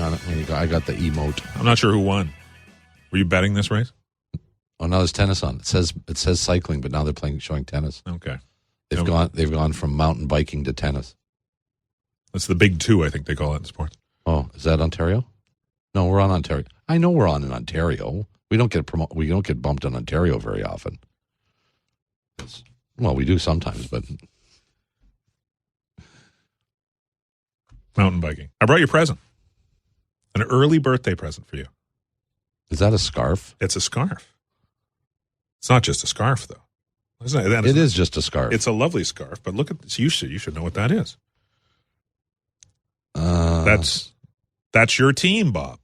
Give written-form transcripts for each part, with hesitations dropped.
on it. There you go. I got the emote. I'm not sure who won. Were you betting this race? Oh, now there's tennis on. It says cycling, but now they're showing tennis. Okay. They've gone from mountain biking to tennis. That's the big two, I think they call it in sports. Oh, is that Ontario? No, we're on Ontario. I know we're on in Ontario. We don't get bumped on Ontario very often. Well, we do sometimes, but mountain biking. I brought you a present. An early birthday present for you. Is that a scarf? It's a scarf. It's not just a scarf, though. It is just a scarf. It's a lovely scarf, but look at this. You should know what that is. That's your team, Bob.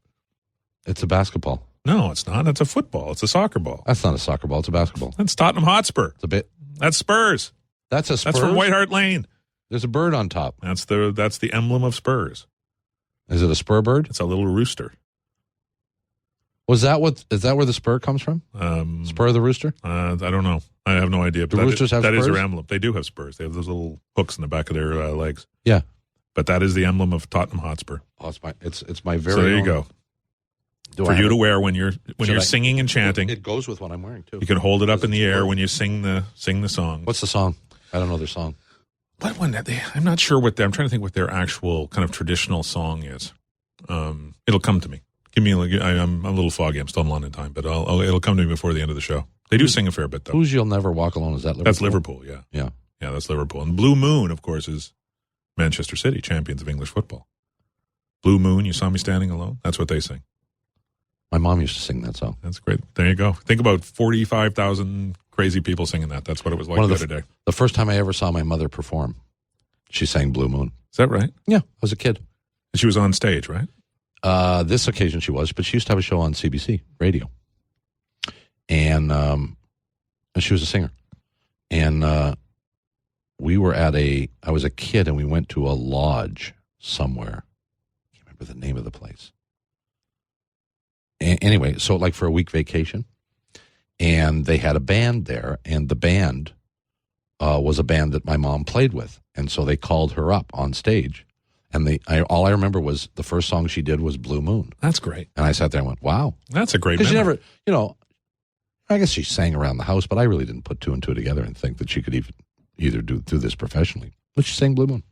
It's a basketball. No, it's not. It's a football. It's a soccer ball. That's not a soccer ball. It's a basketball. That's Tottenham Hotspur. It's a bit. That's Spurs. That's a Spurs? That's from White Hart Lane. There's a bird on top. That's the emblem of Spurs. Is it a spur bird? It's a little rooster. Is that where the spur comes from? Spur of the rooster? I don't know. I have no idea. Do roosters have spurs? That is their emblem. They do have spurs. They have those little hooks in the back of their legs. Yeah. But that is the emblem of Tottenham Hotspur. Oh, it's my very So there own. you go. For you to wear when you're singing and chanting. It goes with what I'm wearing too. You can hold it up in the air when you sing the song. What's the song? I don't know their song. What one? I'm not sure I'm trying to think what their actual kind of traditional song is. It'll come to me. I'm a little foggy. I'm still in London time, but it'll come to me before the end of the show. They do sing a fair bit though. Who's "You'll Never Walk Alone"? Is that Liverpool? That's Liverpool. Yeah. Yeah. That's Liverpool. And Blue Moon, of course, is Manchester City, champions of English football. Blue Moon, you saw me standing alone. That's what they sing. My mom used to sing that song. That's great. There you go. Think about 45,000 crazy people singing that. That's what it was like the other day. The first time I ever saw my mother perform, she sang Blue Moon. Is that right? Yeah, I was a kid. And she was on stage, right? This occasion she was, but she used to have a show on CBC radio. And she was a singer. And we were I was a kid and we went to a lodge somewhere. I can't remember the name of the place. Anyway, so like for a week vacation, and they had a band there, and the band was a band that my mom played with, and so they called her up on stage, and all I remember was the first song she did was Blue Moon. That's great. And I sat there and went, wow. That's a great memory. Because she never, I guess she sang around the house, but I really didn't put two and two together and think that she could either do this professionally. But she sang Blue Moon.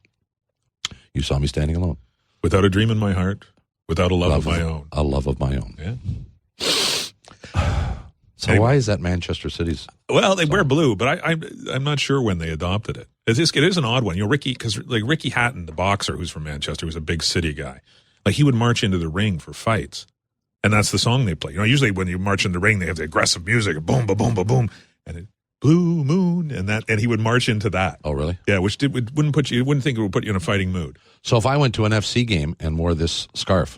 You saw me standing alone. Without a dream in my heart. Without a love of my own. A love of my own. Yeah. So anyway, why is that Manchester City's? Well, they wear blue, but I'm not sure when they adopted it. It is an odd one. Ricky Hatton, the boxer who's from Manchester, who's a big city guy. Like he would march into the ring for fights, and that's the song they play. Usually when you march in the ring, they have the aggressive music, boom, ba boom, ba boom, and it, Blue Moon, and he would march into that. Oh, really? Yeah, which wouldn't think it would put you in a fighting mood. So if I went to an FC game and wore this scarf,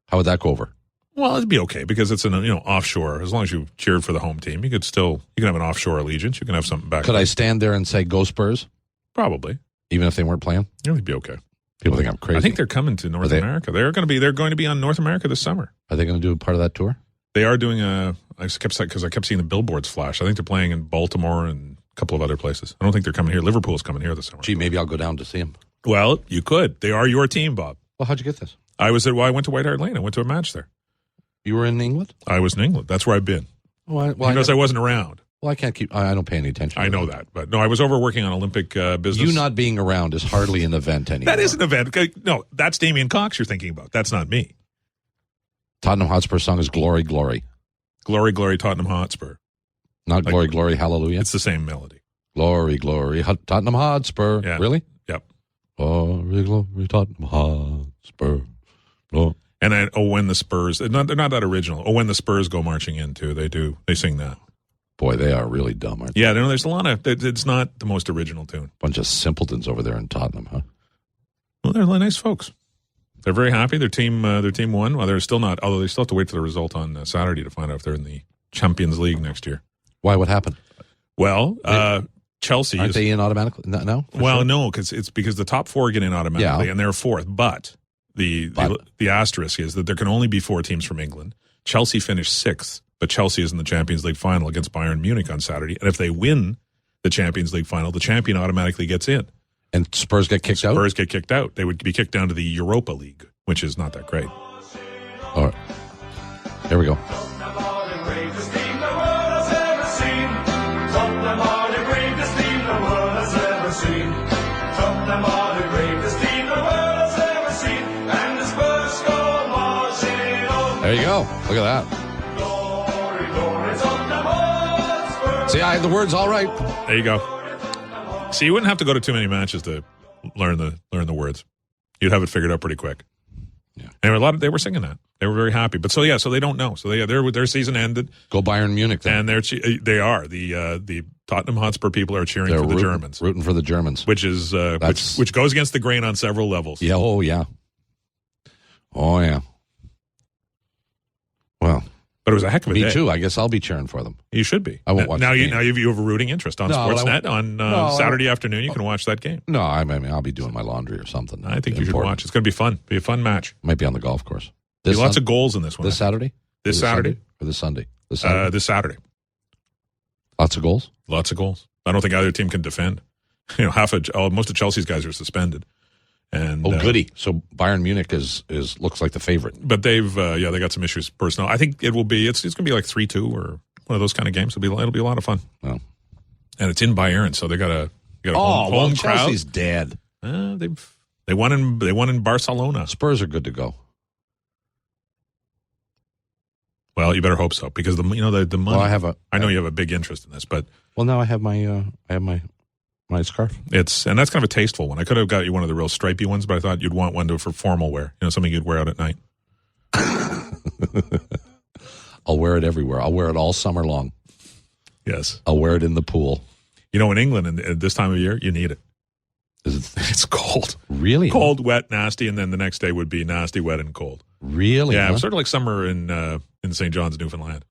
how would that go over? Well, it'd be okay because it's offshore. As long as you cheered for the home team, you can have an offshore allegiance. You can have something back. Could I stand there and say "Go Spurs"? Probably, even if they weren't playing. Yeah, it'd be okay. People think I'm crazy. I think they're coming to North America. They're going to be on North America this summer. Are they going to do a part of that tour? They are doing I kept seeing the billboards flash. I think they're playing in Baltimore and a couple of other places. I don't think they're coming here. Liverpool's coming here this summer. Gee, maybe I'll go down to see them. Well, you could. They are your team, Bob. Well, how'd you get this? I went to White Hart Lane. I went to a match there. You were in England? I was in England. That's where I've been. Well, I wasn't around. Well, I don't pay any attention. I know that. But no, I was over working on Olympic business. You not being around is hardly an event anymore. That is an event. No, that's Damien Cox you're thinking about. That's not me. Tottenham Hotspur song is Glory, Glory. Glory, Glory, Tottenham Hotspur. Not like, Glory, Glory, Hallelujah? It's the same melody. Glory, Glory, Tottenham Hotspur. Yeah. Really? Yep. Glory, Glory, Tottenham Hotspur. Glory. And then, when the Spurs, they're not that original. Oh, when the Spurs go marching in, too. They sing that. Boy, they are really dumb, aren't they? Yeah, there's a lot of, it's not the most original tune. Bunch of simpletons over there in Tottenham, huh? Well, they're nice folks. They're very happy. Their team won. Well, they're still not, although they still have to wait for the result on Saturday to find out if they're in the Champions League next year. Why? What happened? Well, Chelsea. Aren't they in automatically? No? Well, no, because the top four get in automatically, and they're fourth. But the asterisk is that there can only be four teams from England. Chelsea finished sixth, but Chelsea is in the Champions League final against Bayern Munich on Saturday. And if they win the Champions League final, the champion automatically gets in. And Spurs get kicked out? Spurs get kicked out. They would be kicked down to the Europa League, which is not that great. All right. Here we go. Tottenham are the greatest team the world has ever seen. Tottenham are the greatest team the world has ever seen. Tottenham are the greatest team the world has ever seen. And the Spurs go marching on. There you go. Look at that. Glory, glory, Tottenham Hotspur. See, I had the words all right. There you go. See, you wouldn't have to go to too many matches to learn the words. You'd have it figured out pretty quick. Yeah. And they were singing that. They were very happy. But so they don't know. So their season ended. Go Bayern Munich then. And they are the Tottenham Hotspur people are cheering for the Germans, rooting for the Germans, which is which goes against the grain on several levels. Yeah. Oh yeah. Oh yeah. Well, but it was a heck of a day. Me too. I guess I'll be cheering for them. You should be. I won't watch. Now the you game. now you have a rooting interest on Sportsnet on Saturday afternoon. You can watch that game. No, I mean I'll be doing my laundry or something. I think you should watch. It's going to be fun. Be a fun match. Might be on the golf course. There's lots of goals in this one. This Saturday. This Saturday or this Sunday. This Saturday. Lots of goals. Lots of goals. I don't think either team can defend. You know, most of Chelsea's guys are suspended. And goody! So Bayern Munich is looks like the favorite. But they've they got some issues personnel. I think it will be. It's going to be like 3-2 or one of those kind of games. It'll be a lot of fun. Oh. And it's in Bayern, so they got a home crowd. Chelsea's dead. They won in Barcelona. Spurs are good to go. Well, you better hope so because the money. Well, I know you have a big interest in this, but now I have my scarf. And that's kind of a tasteful one. I could have got you one of the real stripy ones, but I thought you'd want one for formal wear. You know, something you'd wear out at night. I'll wear it everywhere. I'll wear it all summer long. Yes, I'll wear it in the pool. You know, in England, at this time of year, you need it. It's cold. Really? Cold, wet, nasty, and then the next day would be nasty, wet, and cold. Really? Yeah, huh? Sort of like summer in St. John's, Newfoundland.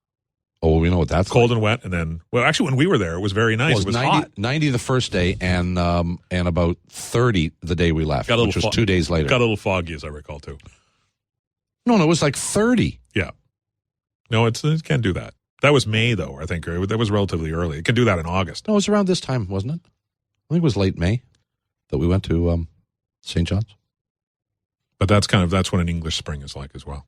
Oh, well, we know what that's cold like. And wet, and then actually, when we were there, it was very nice. It was 90, hot. 90 the first day, and about 30 the day we left, which was 2 days later. Got a little foggy, as I recall, too. No, it was like 30. Yeah. No, it can't do that. That was May, though. I think that was relatively early. It can do that in August. No, it was around this time, wasn't it? I think it was late May that we went to St. John's. But that's what an English spring is like as well.